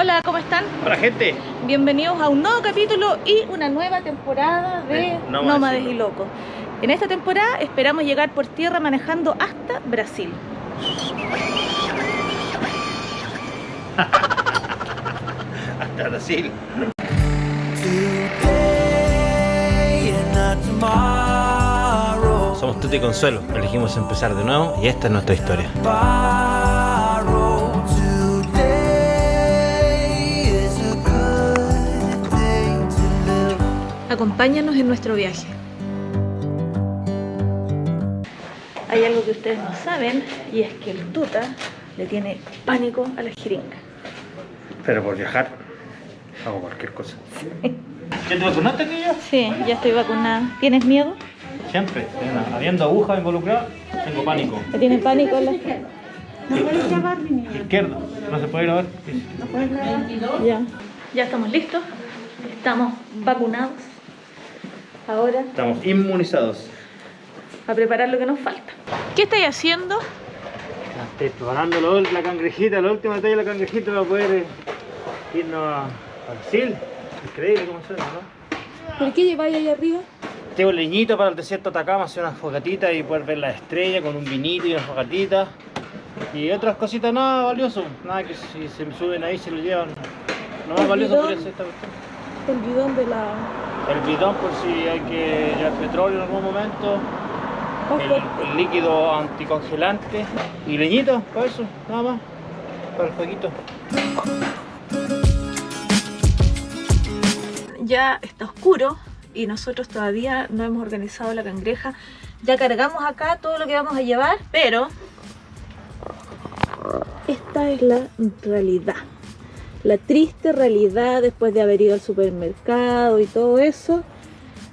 Hola, ¿cómo están? Hola gente. Bienvenidos a un nuevo capítulo y una nueva temporada de Nómades y Locos. En esta temporada esperamos llegar por tierra manejando hasta Brasil. Hasta Brasil. Somos Tuti y Consuelo, elegimos empezar de nuevo y esta es nuestra historia. Acompáñanos en nuestro viaje. Hay algo que ustedes no saben y es que el Tuta le tiene pánico a la jeringa. Pero por viajar hago cualquier cosa. ¿Ya te vacunaste, niño? Sí, ya estoy vacunada. ¿Tienes miedo? Siempre. Habiendo agujas involucradas, tengo pánico. ¿Le tiene pánico a la jeringa? ¿No puedes grabar, mi niña? Izquierdo. No se puede grabar. ¿No puedes grabar? Ya estamos listos. Estamos vacunados. Ahora Estamos inmunizados. a preparar lo que nos falta. ¿Qué estáis haciendo? Estoy preparando la cangrejita, la última talla de la cangrejita para poder irnos a Brasil. Increíble cómo suena, ¿no? ¿Por qué lleváis ahí arriba? Tengo leñito para el desierto de Atacama, hacer unas fogatitas y poder ver las estrellas con un vinito y unas fogatitas. Y otras cositas nada valioso, nada que si se me suben ahí se lo llevan. No más valioso por eso esta cuestión. El bidón de la... El bidón por si hay que llevar petróleo en algún momento. El líquido anticongelante. Y leñito, para eso, nada más. Para el fueguito. Ya está oscuro y nosotros todavía no hemos organizado la cangreja. Ya cargamos acá todo lo que vamos a llevar, pero esta es la realidad. La triste realidad después de haber ido al supermercado y todo eso.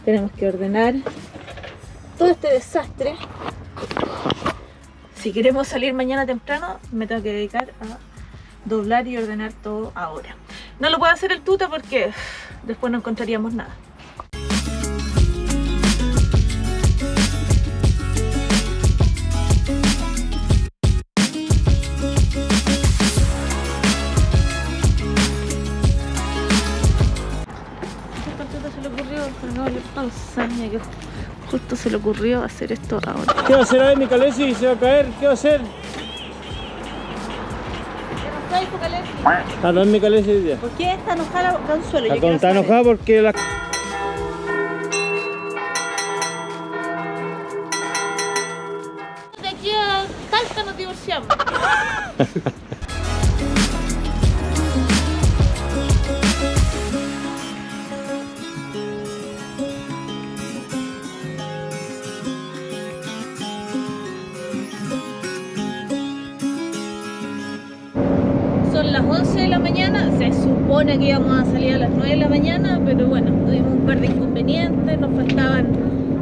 Tenemos que ordenar todo este desastre. Si queremos salir mañana temprano, me tengo que dedicar a doblar y ordenar todo ahora. No lo puede hacer el Tuta porque después no encontraríamos nada. Que justo se le ocurrió hacer esto ahora. ¿Qué va a hacer ahí mi Calesi? ¿Se va a caer? ¿Qué va a hacer? Ah, no es mi Calesi hoy día. ¿Por qué está enojada Consuelo? Está enojada porque la... De aquí a Talca nos divorciamos. Son las 11 de la mañana, se supone que íbamos a salir a las 9 de la mañana, pero bueno, tuvimos un par de inconvenientes, nos faltaban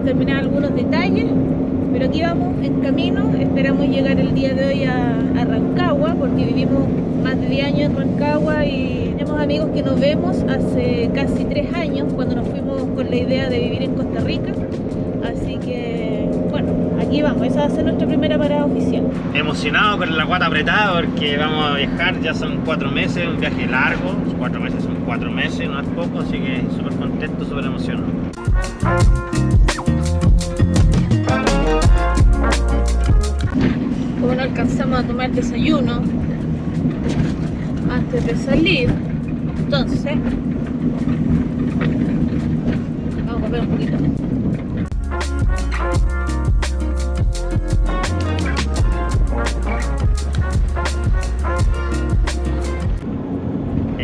terminar algunos detalles, pero aquí vamos en camino. Esperamos llegar el día de hoy a Rancagua, porque vivimos más de 10 años en Rancagua y tenemos amigos que nos vemos hace casi 3 años, cuando nos fuimos con la idea de vivir en Costa Rica, así que bueno, aquí vamos, esa va a ser nuestra primera parada oficial. Emocionado, con la guata apretada porque vamos a viajar, ya son 4 meses, un viaje largo, 4 meses son 4 meses, no es poco, así que súper contento, súper emocionado. Como no alcanzamos a tomar desayuno antes de salir, entonces vamos a comer un poquito.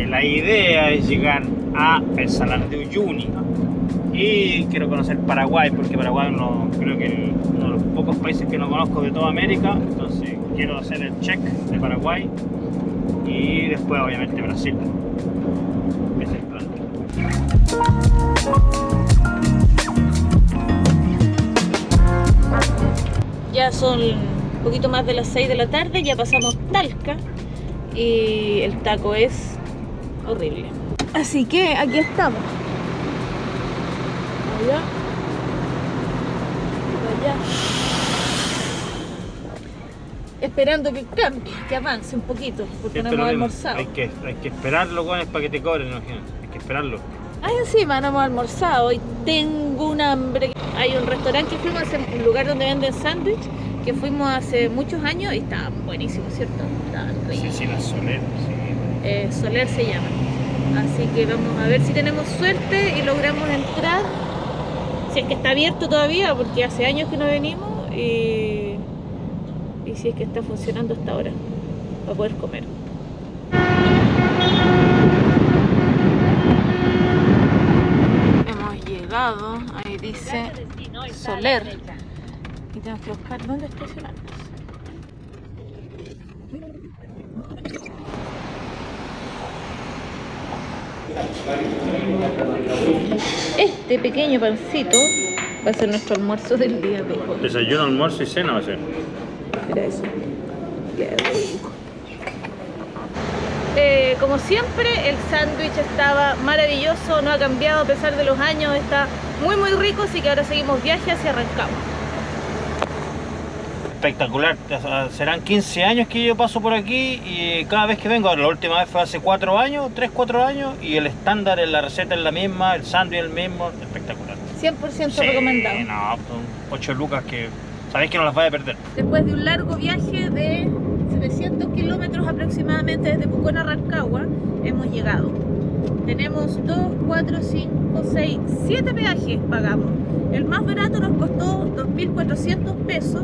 La idea es llegar a el Salar de Uyuni y quiero conocer Paraguay porque Paraguay creo que es uno de los pocos países que no conozco de toda América, entonces quiero hacer el check de Paraguay y después obviamente Brasil. Ese es el plan. Ya son un poquito más de las 6 de la tarde, ya pasamos Talca y el taco es horrible. Así que aquí estamos. Allá. Allá. esperando que cambie, que avance un poquito, porque no Siempre hemos lo mismo. almorzado. Hay que esperarlo, weón, para que te cobren, imagínate. Hay que esperarlo. Ah, encima no hemos almorzado, hoy tengo un hambre. Hay un restaurante que fuimos, un lugar donde venden sándwich, que fuimos hace muchos años y estaban buenísimos, ¿cierto? Estaban ricos. Sí, la Soler, sí. Soler se llama. Así que vamos a ver si tenemos suerte y logramos entrar. Si es que está abierto todavía, porque hace años que no venimos. Y si es que está funcionando hasta ahora, para poder comer. Hemos llegado, ahí dice Soler. Y tenemos que buscar dónde estacionarnos. Este pequeño pancito va a ser nuestro almuerzo del día de hoy. Desayuno, almuerzo y cena va a ser. Mira eso. Qué rico. Como siempre, el sándwich estaba maravilloso, no ha cambiado a pesar de los años, está muy muy rico, así que ahora seguimos viaje hacia Rancagua. Espectacular, serán 15 años que yo paso por aquí y cada vez que vengo, la última vez fue hace 4 años, 3-4 años, y el estándar, la receta es la misma, el sándwich es el mismo, espectacular. 100% Sí, recomendado. No, son 8 lucas que sabéis que no las vais a perder. Después de un largo viaje de 700 kilómetros aproximadamente desde Pucón a Rancagua, hemos llegado. Tenemos 2, 4, 5, 6, 7 peajes pagamos. El más barato nos costó 2.400 pesos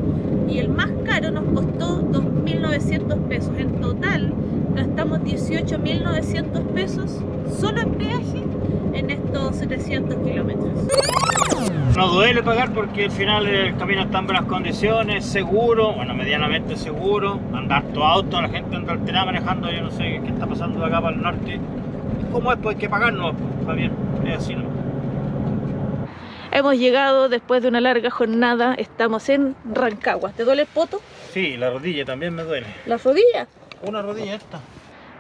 y el más caro nos costó 2.900 pesos. En total gastamos 18.900 pesos solo en peaje en estos 700 kilómetros. No duele pagar porque al final el camino está en buenas condiciones, seguro, bueno, medianamente seguro. Andar tu auto, la gente anda alterada manejando, yo no sé qué está pasando de acá para el norte. ¿Cómo es? Pues hay que pagarnos, está bien, es así, ¿no? Hemos llegado después de una larga jornada, estamos en Rancagua. ¿Te duele el poto? Sí, la rodilla también me duele. ¿La rodilla? Una rodilla esta.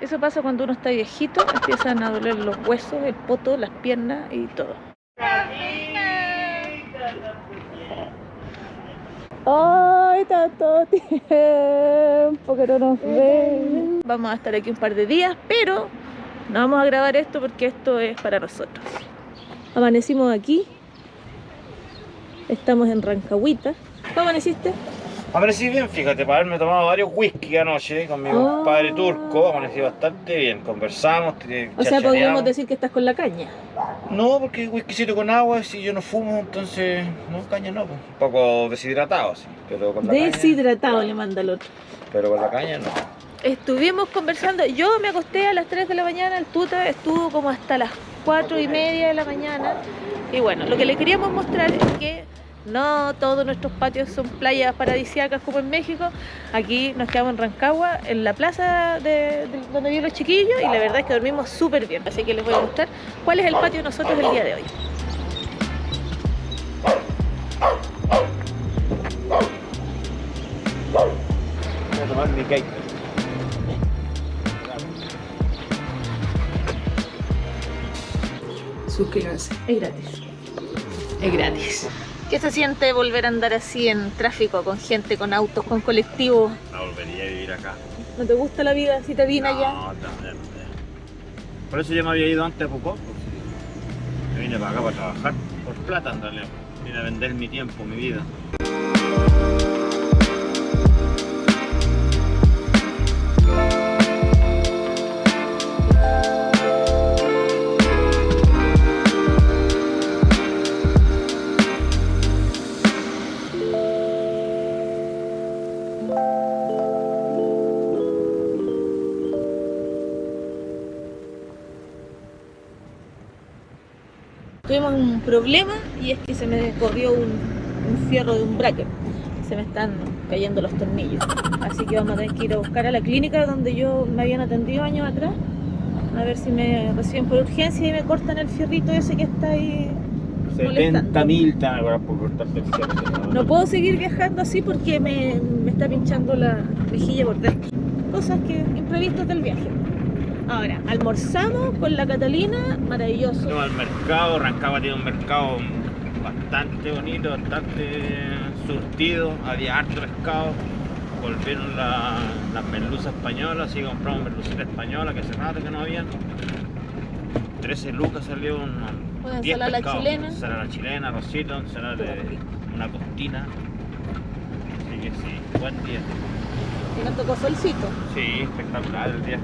Eso pasa cuando uno está viejito, empiezan a doler los huesos, el poto, las piernas y todo. ¡Ay, tanto tiempo que no nos ven! Vamos a estar aquí un par de días, pero no vamos a grabar esto porque esto es para nosotros. Amanecimos aquí. Estamos en Rancagüita. ¿Cómo amaneciste? Amanecí bien, fíjate, para haberme tomado varios whisky anoche con mi compadre turco, amanecí bastante bien, conversamos, O sea, podríamos decir que estás con la caña. No, porque whiskycito con agua, si yo no fumo, entonces, no, caña no, pues. Un poco deshidratado, sí, pero con la Deshidratado le manda el otro. pero con la caña no. Estuvimos conversando, yo me acosté a las 3 de la mañana, el tuta estuvo como hasta las 4:30 de la mañana. Y bueno, lo que le queríamos mostrar es que no todos nuestros patios son playas paradisíacas como en México. Aquí nos quedamos en Rancagua, en la plaza de donde viven los chiquillos, y la verdad es que dormimos súper bien. Así que les voy a mostrar cuál es el patio de nosotros el día de hoy. Voy a tomar mi cake. Suscríbanse, es gratis. Es gratis. ¿Qué se siente volver a andar así en tráfico, con gente, con autos, con colectivos? No volvería a vivir acá. ¿No te gusta la vida si te vine allá? No. Por eso yo me había ido antes a Pucón. Me vine para acá para trabajar. Por plata en realidad. Vine a vender mi tiempo, mi vida. Tuvimos un problema y es que se me corrió un fierro de un bracket. Se me están cayendo los tornillos. Así que vamos a tener que ir a buscar a la clínica donde yo me habían atendido años atrás. A ver si me reciben por urgencia y me cortan el fierrito ese que está ahí. 70.000 te van a cobrar por cortarte el fierro. No puedo seguir viajando así porque me está pinchando la mejilla por dentro. Cosas que imprevistas del viaje. Ahora, almorzamos con la Catalina, maravilloso. Fuimos al mercado, Rancagua tiene un mercado bastante bonito, bastante surtido, había harto pescado. volvieron las merluzas españolas, así que compramos merlucita española, que hace rato que no habían. 13 lucas salió Una 10 ensalada pescados. chilena. Ensalada chilena, arrocito, ensalada de una costina. Así que sí, buen día. Y nos tocó solcito. Sí, espectacular el día.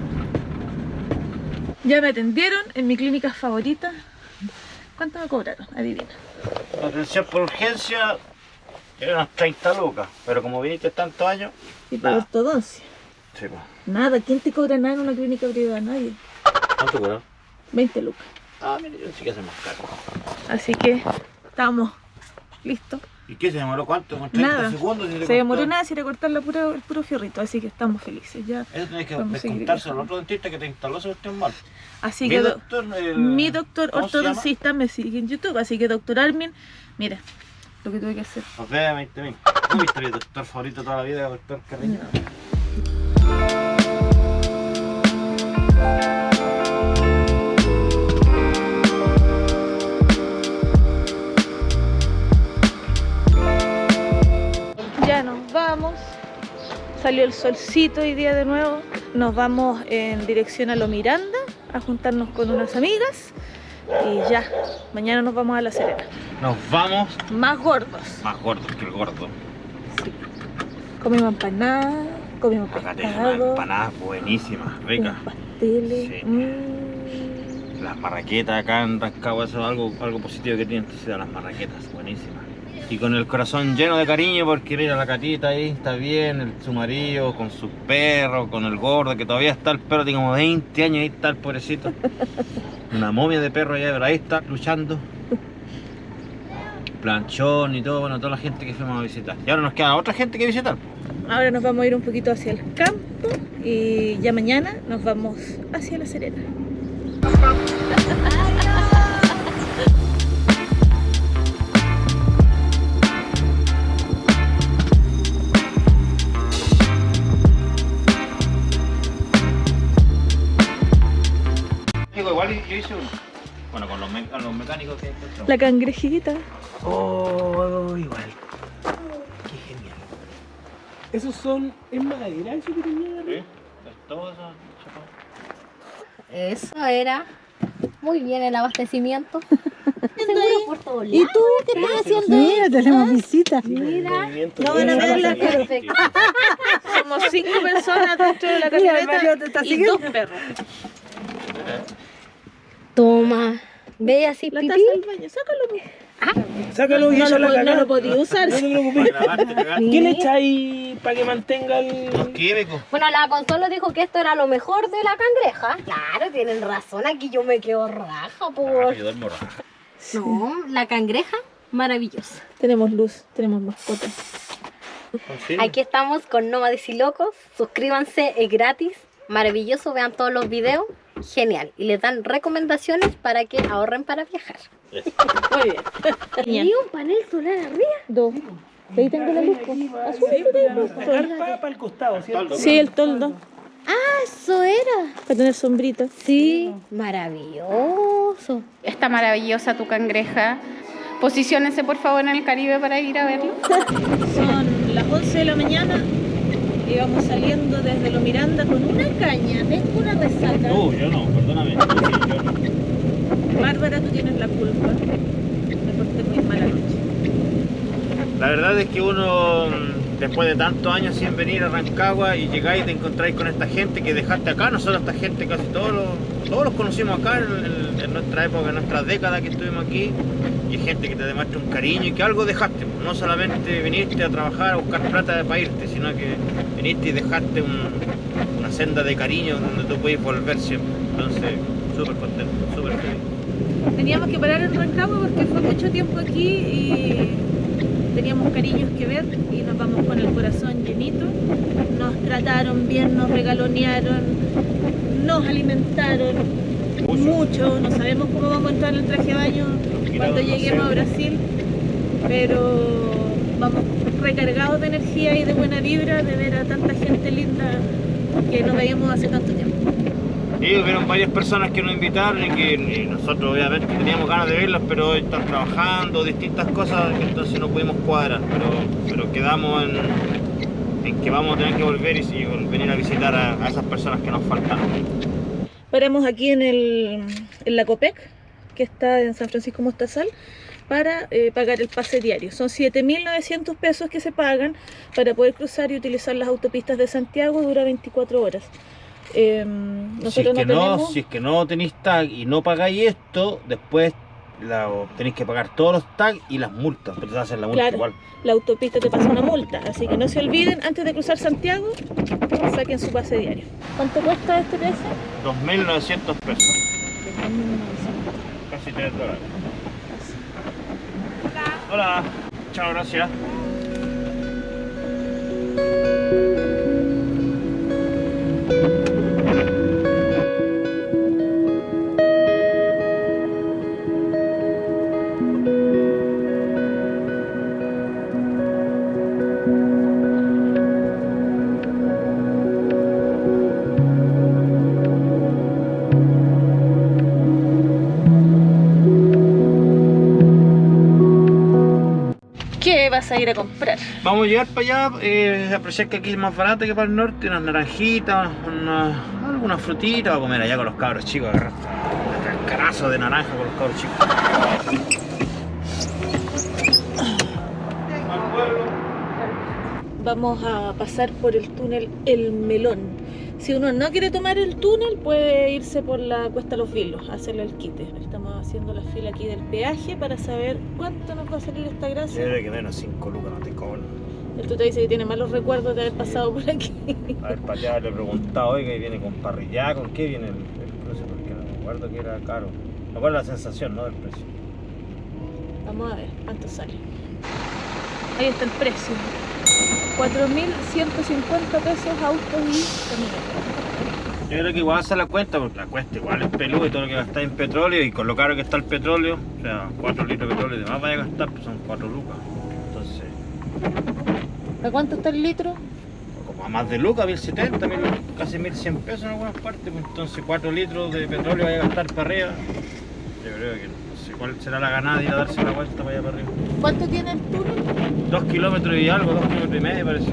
Ya me atendieron en mi clínica favorita. ¿Cuánto me cobraron? Adivina. La atención por urgencia era unas 30 lucas, pero como viniste tantos años, Y para nada. ortodoncia. Sí, pues. Nada, ¿quién te cobra nada en una clínica privada? Nadie. ¿Cuánto cobró? 20 lucas. Ah, mira, yo sí que hace más caro. Así que estamos listos. ¿Y qué se demoró cuánto? ¿Con 30 Nada. segundos? Si le Se demoró cortó? nada si era cortar el puro fierrito, así que estamos felices ya. Eso tenés que Vamos a seguir descontarse al viajando. otro dentista que te instaló esa cuestión mal. Así Mi que doctor, mi doctor ¿cómo se llama? ortodoncista me sigue en YouTube, así que doctor Armin, mira lo que tuve que hacer. Nos vemos 20.000. ¿Tú viste mi doctor favorito toda la vida, doctor Carreño? No. Ya nos vamos. Salió el solcito hoy día de nuevo. Nos vamos en dirección a Lo Miranda a juntarnos con unas amigas. Y ya, mañana nos vamos a La Serena. Nos vamos Más gordos. más gordos que el gordo. Sí. Comimos empanadas, comimos Acá tenemos unas pescado, empanadas buenísimas, ricas. comimos pasteles. Sí. Las marraquetas acá en Rancagua, eso es algo positivo que tienen esta ciudad, las marraquetas, buenísimas. Y con el corazón lleno de cariño porque mira la Catita ahí, está bien, su marido, con su perro, con el gordo, que todavía está el perro, tiene como 20 años, ahí está el pobrecito. Una momia de perro allá, pero ahí está luchando. Planchón y todo, bueno, toda la gente que fuimos a visitar. Y ahora nos queda otra gente que visitar. Ahora nos vamos a ir un poquito hacia el campo y ya mañana nos vamos hacia La Serena. Digo, igual yo hice uno. Bueno, con los mecánicos que encontramos. La cangrejita. Oh, igual. Qué genial. Esos son en madera, eso que tenía. ¿Sí? Es todo eso, chapado. Eso era muy bien el abastecimiento. Seguro por todos lados. ¿Y tú? ¿Qué estás haciendo? Mira, tenemos visita. Mira. No van a ver la Perfecto. Somos 5 personas dentro de la Mira, el Mario camioneta te está y siguiendo. 2 perros. Toma. Ve así La pipí. taza del baño, sácalo. Sácalo y No échala a lo cagar. podía usar. No te preocupes. Para grabarte, pegar. ¿Qué le echáis para que mantenga Unos el...? químicos. Bueno, la Consuelo dijo que esto era lo mejor de la cangreja. Claro, tienen razón. Aquí yo me quedo raja Ah, por... yo duermo raja. No, la cangreja, maravillosa. Tenemos luz, tenemos mascotas. Confirma. Aquí estamos con Nómades y Locos. Suscríbanse, es gratis. Maravilloso, vean todos los videos. Genial. Y les dan recomendaciones para que ahorren para viajar. Muy bien. ¿Y un panel solar arriba? 2. Ahí tengo la luz. Para el costado, ¿cierto? Sí, el toldo. Eso era. Para tener sombrita. Sí, maravilloso. Está maravillosa tu cangreja. Posiciónense por favor en el Caribe para ir a verlo. Son las 11 de la mañana y vamos saliendo desde Lo Miranda con una caña. Tengo una resaca. Yo no, perdóname. Yo no. Bárbara, tú tienes la culpa. Me porté muy mala noche. La verdad es que uno, después de tantos años sin venir a Rancagua y llegáis y te encontráis con esta gente que dejaste acá, nosotros esta gente casi todos los conocimos acá en nuestra época, en nuestras décadas que estuvimos aquí, y hay gente que te demuestra un cariño y que algo dejaste, no solamente viniste a trabajar, a buscar plata para irte, sino que viniste y dejaste una senda de cariño donde tú puedes volver siempre. Entonces, súper contento, súper feliz. Teníamos que parar en Rancagua porque fue mucho tiempo aquí y teníamos cariños que ver y nos vamos con el corazón llenito. Nos trataron bien, nos regalonearon, nos alimentaron mucho. No sabemos cómo vamos a entrar en el traje de baño cuando lleguemos a Brasil, pero vamos recargados de energía y de buena vibra de ver a tanta gente linda que no veíamos hace tanto tiempo. Sí, hubieron varias personas que nos invitaron y que nosotros obviamente teníamos ganas de verlas, pero están trabajando, distintas cosas, entonces no pudimos cuadrar, pero quedamos en que vamos a tener que volver y venir a visitar a esas personas que nos faltan. Paramos aquí en la Copec, que está en San Francisco Mostazal, para pagar el pase diario. Son 7.900 pesos que se pagan para poder cruzar y utilizar las autopistas de Santiago. Dura 24 horas. Nosotros Si es que no tenéis tag y no pagáis esto, después tenéis que pagar todos los tags y las multas, pero te hacen la multa igual. La autopista te pasa una multa, así que no se olviden, antes de cruzar Santiago, saquen su pase diario. ¿Cuánto cuesta este peso? 2.900 pesos. Casi $3. Hola. Chao, gracias. ¿Qué vas a ir a comprar? Vamos a llegar para allá, apreciar que aquí es más barato que para el norte, unas naranjitas, algunas frutitas, vamos a comer allá con los cabros chicos, agarrar cascarazo de naranja con los cabros chicos. Vamos a pasar por el túnel El Melón. Si uno no quiere tomar el túnel, puede irse por la Cuesta Los Vilos, hacerle el quite. Estamos haciendo la fila aquí del peaje para saber cuánto nos va a salir esta gracia. Yo creo que menos 5 lucas no te cobran. El tuta dice que tiene malos recuerdos de haber pasado por aquí. A ver, para allá le he preguntado, oiga, viene con parrilla, ¿con qué viene el cruce? Porque no me acuerdo que era caro. Me acuerdo la sensación, ¿no? Del precio. Vamos a ver cuánto sale. Ahí está el precio. 4.150 pesos autos y camionetas. Yo creo que igual se la cuenta, porque la cuesta igual es peludo y todo lo que gastáis en petróleo, y con lo caro que está el petróleo, o sea, 4 litros de petróleo y demás vaya a gastar, pues son 4 lucas. Entonces, ¿A cuánto está el litro? como a más de lucas, 1.070, casi 1.100 pesos en algunas partes, pues entonces 4 litros de petróleo vaya a gastar para arriba. Yo creo que no sé cuál será la ganada de ir a darse la vuelta para allá para arriba. ¿Cuánto tiene el túnel? 2 kilómetros y algo, 2 kilómetros y medio parece.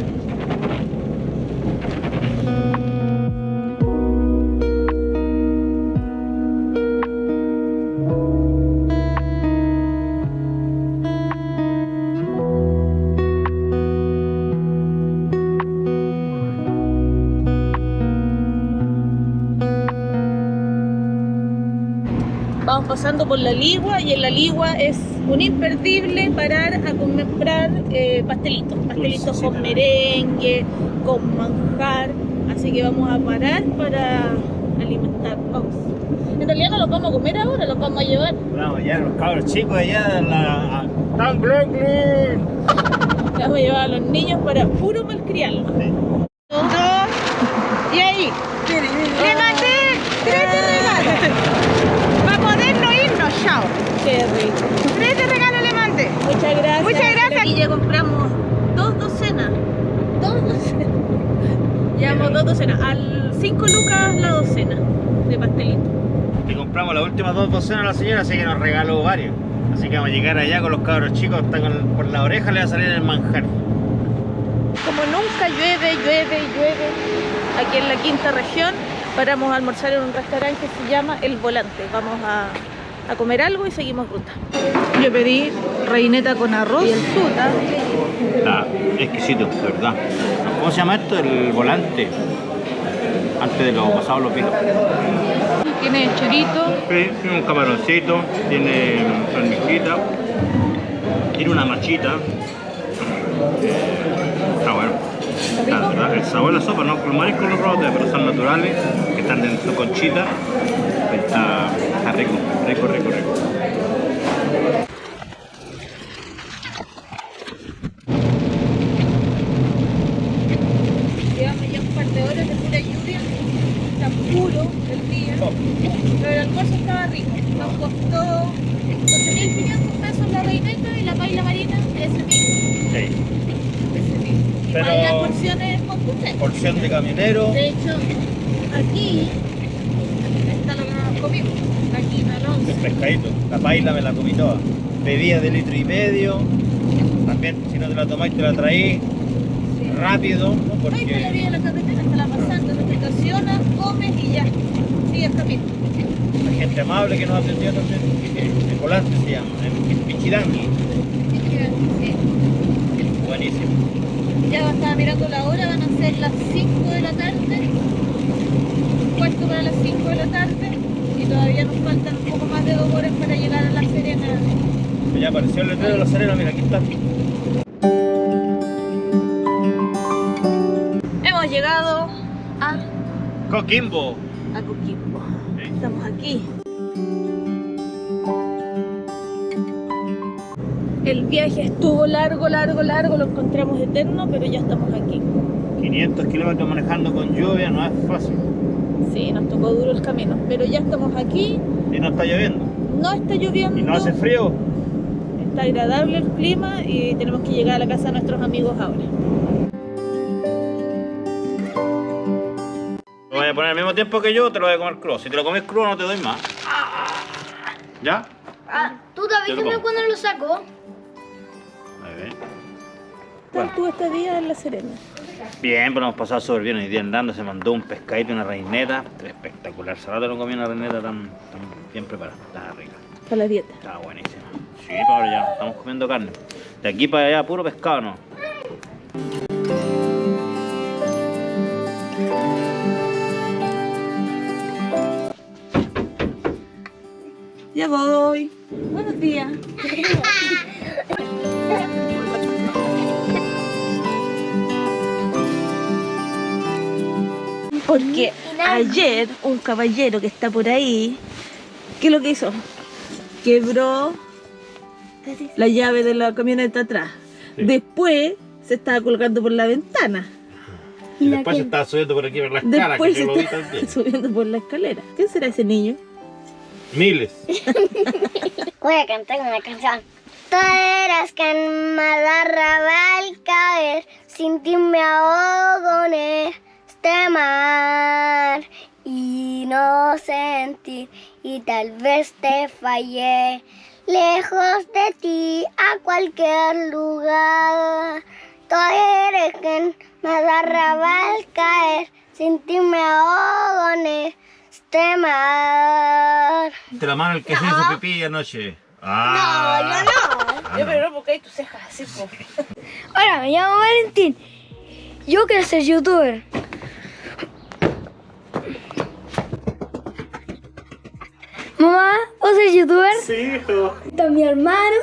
Vamos pasando por la Ligua y en la Ligua es un imperdible parar a comprar pastelitos Dulces, con sí, merengue, con manjar, así que vamos a parar para alimentarnos. En realidad no los vamos a comer ahora, los vamos a llevar. Vamos, ya los cabros chicos allá en la... ¡Tan Brooklyn! Vamos a llevar a los niños para puro malcriarlos. Sí. Y ahí, le mandé 3 de regalo. Para podernos irnos, chao. Qué rico. 3 de regalo le mandé. Muchas gracias. Muchas gracias. Aquí ya compramos 2 docenas. 2 docenas. Llevamos 2 docenas. Al 5 lucas la docena de pastelitos. Le compramos las últimas 2 docenas a la señora, así que nos regaló varios. Así que vamos a llegar allá con los cabros chicos, están por la oreja, le va a salir el manjar. Como nunca llueve, aquí en la quinta región, paramos a almorzar en un restaurante que se llama El Volante. Vamos a comer algo y seguimos ruta. Yo pedí reineta con arroz y el tuta. Está exquisito, de verdad. ¿Cómo se llama esto? El Volante. Antes de los pasados los pilos. Tiene chorito. Sí, tiene un camaroncito, tiene almijita, tiene una machita. Está bueno. La verdad, el sabor de la sopa, no con marisco los rotes, pero son naturales, que están en su conchita. Está rico, rico, rico, rico. Llevamos ya un par de horas de pura lluvia. Está puro el día. Pero el almuerzo estaba rico. Nos costó 12.500 pesos la reineta y la paella marina ese mismo. Sí. Igual Pero- las porciones contundentes. Porción de caminero. De hecho, aquí está lo que nos comimos. Aquí en arroz. El pescadito, la paila me la comí toda. Bebida de 1,5 litros. También, si no te la tomáis, te la traí. rápido, ¿no? Ahí está la Porque vía de la carretera, está la pasando, te estacionas, comes y ya. Sigues camino. la gente amable que nos atendió también, el volante se llama, el Pichidangui. Sí. Buenísimo. Ya estaba mirando la hora, van a ser las 5 de la tarde. Cuarto para las 5 de la tarde. Y todavía nos faltan un poco más de 2 horas para llegar a La Serena. Ya apareció el letrero de La Serena, mira, aquí está. Hemos llegado a Coquimbo. Coquimbo. Sí. Estamos aquí. El viaje estuvo largo, lo encontramos eterno, pero ya estamos aquí. 500 kilómetros manejando con lluvia no es fácil. Sí, nos tocó duro el camino, pero ya estamos aquí. Y no está lloviendo. No está lloviendo. Y no hace frío. Está agradable el clima y tenemos que llegar a la casa de nuestros amigos ahora. Lo voy a poner al mismo tiempo que yo, te lo voy a comer crudo. Si te lo comes crudo no te doy más. ¿Ya? ¿Tú te Yo lo como. cuando lo saco? A ver. ¿Qué tal tú este día en La Serena? Bien, pero hemos pasado súper bien. Hoy día andando se mandó un pescadito y una reineta. Espectacular. Hace rato no comí una reineta tan bien preparada. Estaba rica. Para la dieta. Estaba buenísima. Sí, pero ahora ya estamos comiendo carne. De aquí para allá, puro pescado, ¿no? Ya voy. Buenos días. Porque ayer un caballero que está por ahí, ¿qué es lo que hizo? Quebró la llave de la camioneta atrás. Sí. Después se estaba colgando por la ventana. Y después se estaba subiendo por aquí por la escala, Después que se yo lo vi está también. subiendo por la escalera. ¿Quién será ese niño? Miles. Voy a cantar una canción. Tú eras quien me agarraba al caer, sin ti me ahogo en este mar. Y no sentir, y tal vez te fallé, lejos de ti, a cualquier lugar. Tú eres quien me agarraba al caer, sin ti me ahogo en este mar. Te la mano el que se hizo pipí anoche. Ah, Yo pero no, porque hay tus cejas así, po. Hola, me llamo Valentín. Yo quiero ser youtuber. Mamá, ¿vos sos youtuber? Sí, hijo. Está mi hermano.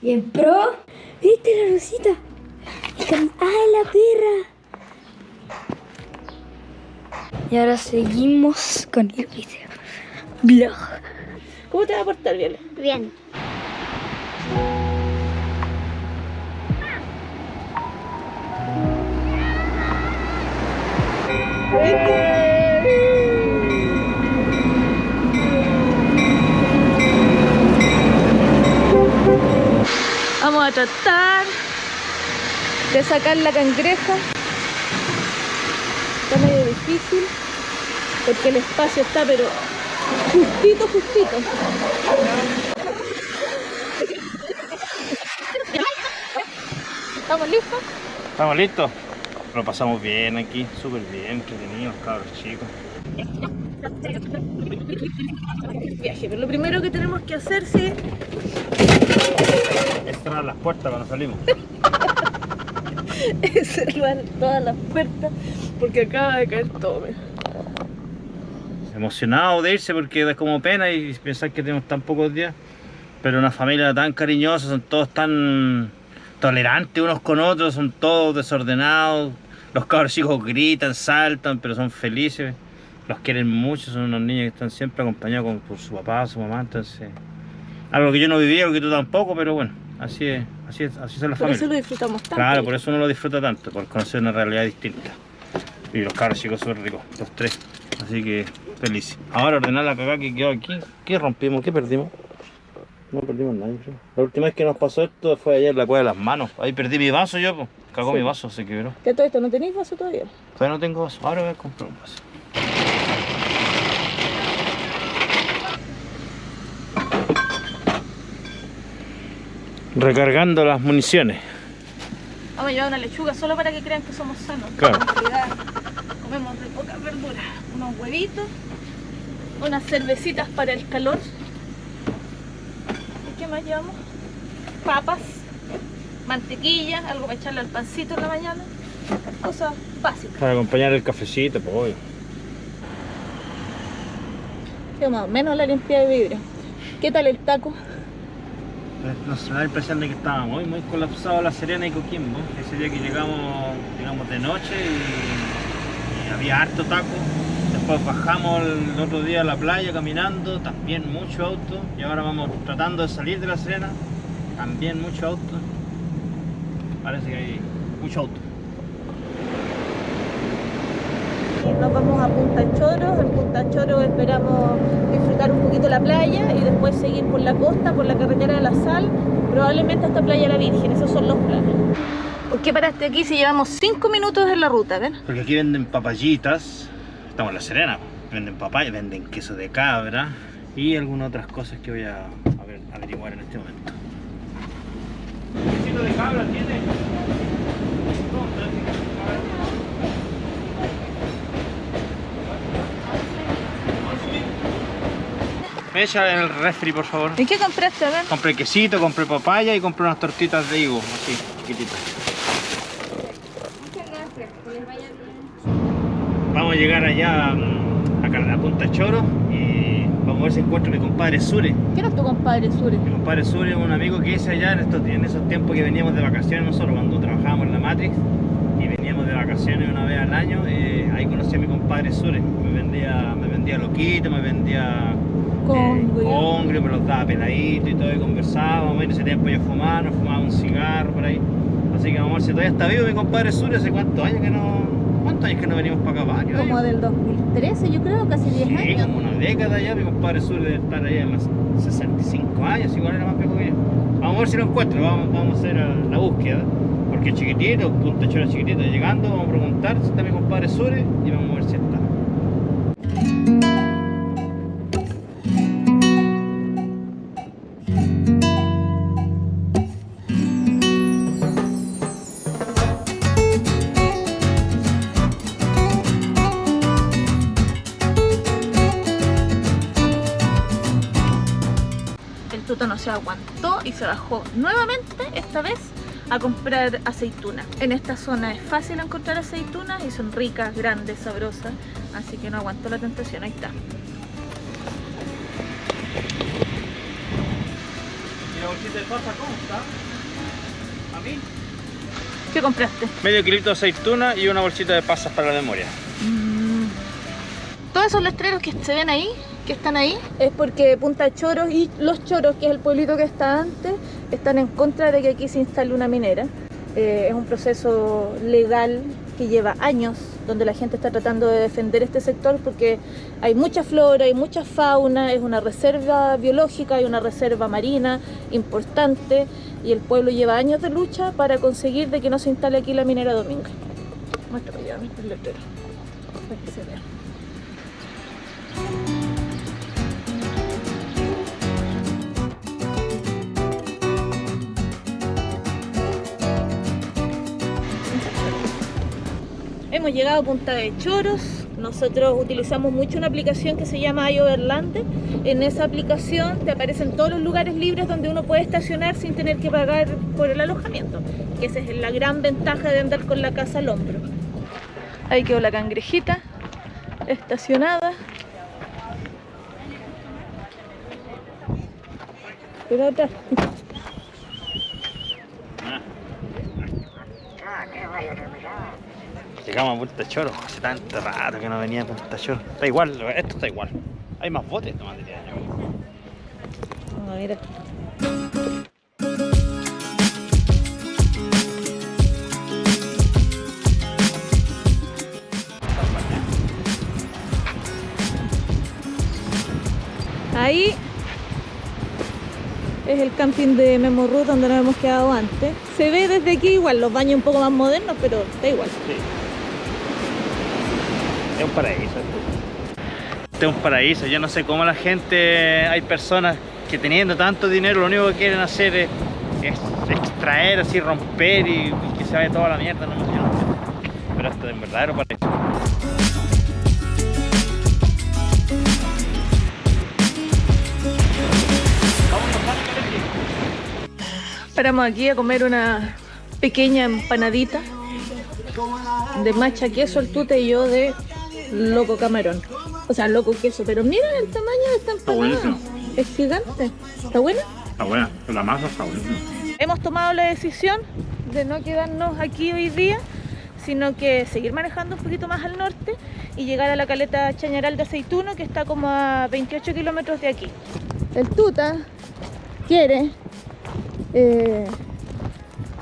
Bien pro. ¿Viste la Rosita? ¡Ay, la perra! Y ahora seguimos con el video. Vlog. ¿Cómo te va a portar, Viola? Bien. Vamos a tratar de sacar la cangreja. Está medio difícil porque el espacio está pero justito. ¿Estamos listos? ¿Estamos listos? Lo pasamos bien aquí, súper bien, entretenidos, cabros chicos. El viaje, pero lo primero que tenemos que hacer sí, Es cerrar las puertas cuando salimos. es cerrar todas las puertas porque acaba de caer todo. Mira. Emocionado de irse porque da como pena y pensar que tenemos tan pocos días. Pero una familia tan cariñosa, son todos tan tolerantes unos con otros, son todos desordenados. Los cabros chicos gritan, saltan, pero son felices. Los quieren mucho, son unos niños que están siempre acompañados por su papá, su mamá, entonces... Algo que yo no viví, algo que tú tampoco, pero bueno, así son las Por familias. eso lo disfrutamos tanto. Claro, por eso uno lo disfruta tanto, por conocer una realidad distinta. Y los cabros chicos son ricos, los tres. Así que feliz. Ahora ordenar la cagada que quedó aquí. ¿Qué rompimos? ¿Qué perdimos? No perdimos nada, creo. La última vez que nos pasó esto fue ayer la cueva de las manos. Ahí perdí mi vaso yo, pues. Cagó Sí. mi vaso, se quebró. ¿Qué todo esto? ¿No tenéis vaso todavía? Todavía no tengo vaso. Ahora voy a comprar un vaso. Recargando las municiones. Vamos a llevar una lechuga solo para que crean que somos sanos. Claro. En realidad, comemos de poca verdura. Unos huevitos, unas cervecitas para el calor. ¿Y qué más llevamos? Papas, mantequilla, algo para echarle al pancito en la mañana. Cosas básicas. Para acompañar el cafecito, pues obvio. Sí, más o menos la limpieza de vidrio. ¿Qué tal el taco? Nos da la impresión de que estaba muy colapsado La Serena y Coquimbo. Ese día que llegamos de noche y había harto taco. Después bajamos el otro día a la playa caminando, también mucho auto. Y ahora vamos tratando de salir de La Serena, también mucho auto. Parece que hay mucho auto. Nos vamos a Punta Choros. En Punta Choros esperamos disfrutar un poquito la playa y después seguir por la costa, por la carretera de la Sal, probablemente hasta Playa La Virgen. Esos son los planes. ¿Por qué paraste aquí si llevamos 5 minutos en la ruta? ¿Ven? Porque aquí venden papayitas. Estamos en La Serena. Venden papaya, venden queso de cabra y algunas otras cosas que voy a averiguar en este momento. ¿Quesito de cabra tiene? Me echa el refri, por favor. ¿Y qué compraste? A ver. Compré quesito, compré papaya y compré unas tortitas de higo, así, chiquititas. Vamos a llegar allá a Punta Choros y vamos a ver si encuentro a mi compadre Sure. ¿Quién es tu compadre Sure? Mi compadre Sure es un amigo que hice allá en esos tiempos que veníamos de vacaciones nosotros, cuando trabajábamos en la Matrix y veníamos de vacaciones una vez al año. Ahí conocí a mi compadre Sure. Me vendía loquito, me vendía congrio, me los daba peladito y todo, y conversábamos. En ese tiempo yo fumaba un cigarro por ahí. Así que vamos a ver si todavía está vivo mi compadre Sure. ¿Hace cuántos años que no venimos para acá? Varios Como años. del 2013, yo creo, casi 10 Sí, años. como una década ya. Mi compadre Sure debe estar ahí en los 65 años, igual era más viejo que yo. Vamos a ver si lo encuentro, vamos a hacer la búsqueda. Porque es chiquitito, Punta Choros chiquitito. Llegando vamos a preguntar si está mi compadre Sure y vamos a ver si está. No se aguantó y se bajó nuevamente, esta vez a comprar aceitunas. En esta zona es fácil encontrar aceitunas y son ricas, grandes, sabrosas, así que no aguantó la tentación. Ahí está. ¿Y la bolsita de pasa cómo está? ¿A mí? ¿Qué compraste? Medio kilito de aceituna y una bolsita de pasas para la memoria. Todos esos letreros que se ven ahí, que están ahí, es porque Punta Choros y Los Choros, que es el pueblito que está antes, están en contra de que aquí se instale una minera. Es un proceso legal que lleva años, donde la gente está tratando de defender este sector porque hay mucha flora, hay mucha fauna, es una reserva biológica, hay una reserva marina importante y el pueblo lleva años de lucha para conseguir de que no se instale aquí la minera Dominga. Muéstrame ya el letrero para que se vea. Hemos llegado a Punta de Choros. Nosotros utilizamos mucho una aplicación que se llama iOverlander. En esa aplicación te aparecen todos los lugares libres donde uno puede estacionar sin tener que pagar por el alojamiento, que esa es la gran ventaja de andar con la casa al hombro. Ahí quedó la cangrejita estacionada. Pero atrás. Llegamos a Punta Choros, hace tanto rato que no venía a Punta Choros. Está igual, esto está igual. Hay más botes de material. A ver. Ahí es el camping de Memo Ruth donde nos hemos quedado antes. Se ve desde aquí igual, los baños un poco más modernos, pero da igual. Sí. Es un paraíso. Este es un paraíso. Yo no sé cómo la gente, hay personas que teniendo tanto dinero lo único que quieren hacer es extraer, así romper y que se vaya toda la mierda, no me sé. Pero esto es en verdadero paraíso. Paramos aquí a comer una pequeña empanadita de macha queso, el tute y yo de loco camarón. O sea, loco queso, pero miren el tamaño de esta empanada. buenísimo. Es gigante. ¿Está buena? Está buena, la masa está buenísima. Hemos tomado la decisión de no quedarnos aquí hoy día, sino que seguir manejando un poquito más al norte y llegar a la caleta Chañaral de Aceituno, que está como a 28 kilómetros de aquí. El tuta quiere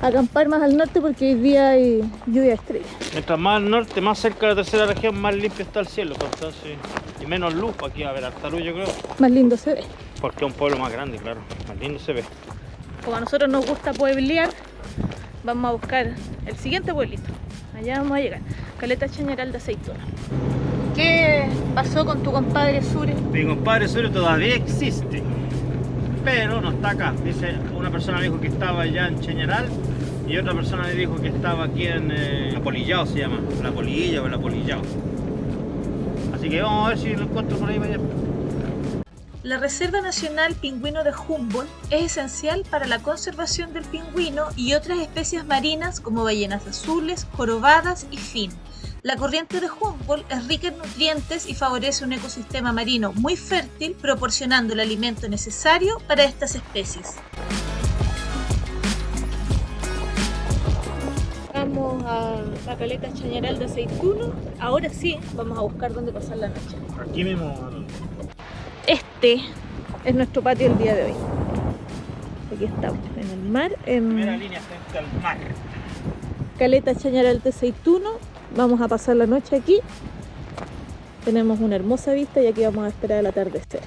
acampar más al norte porque hoy día hay lluvia estrella. Mientras más al norte, más cerca de la tercera región, más limpio está el cielo, pues, entonces, y menos luz. Aquí va a haber harta luz, yo creo, Más lindo se ve. porque es un pueblo más grande, claro, más lindo se ve. Como a nosotros nos gusta pueblear, vamos a buscar el siguiente pueblito. Allá vamos a llegar. Caleta Chañaral de Aceituno. ¿Qué pasó con tu compadre Sure? Mi compadre Sure todavía existe, pero no está acá. Dice, una persona me dijo que estaba allá en Chañaral y otra persona me dijo que estaba aquí en Apolillao, se llama, La Polilla o el Apolillao. Así que vamos a ver si lo encuentro por ahí para allá. La Reserva Nacional Pingüino de Humboldt es esencial para la conservación del pingüino y otras especies marinas como ballenas azules, jorobadas y fin. La corriente de Humboldt es rica en nutrientes y favorece un ecosistema marino muy fértil, proporcionando el alimento necesario para estas especies. Vamos a la caleta Chañaral de Aceituno. Ahora sí, vamos a buscar dónde pasar la noche. Aquí mismo. Este es nuestro patio el día de hoy. Aquí estamos, en el mar, Primera en línea frente al mar. caleta Chañaral de Aceituno. Vamos a pasar la noche aquí. Tenemos una hermosa vista y aquí vamos a esperar el atardecer.